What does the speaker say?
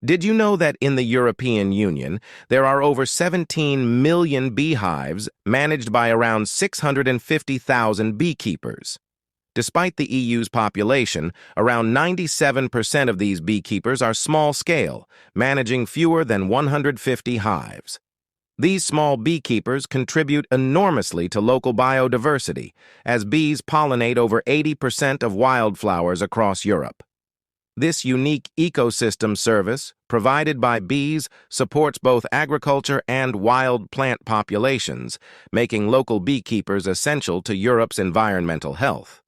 Did you know that in the European Union, there are over 17 million beehives managed by around 650,000 beekeepers? Despite the EU's population, around 97% of these beekeepers are small-scale, managing fewer than 150 hives. These small beekeepers contribute enormously to local biodiversity, as bees pollinate over 80% of wildflowers across Europe. This unique ecosystem service, provided by bees, supports both agriculture and wild plant populations, making local beekeepers essential to Europe's environmental health.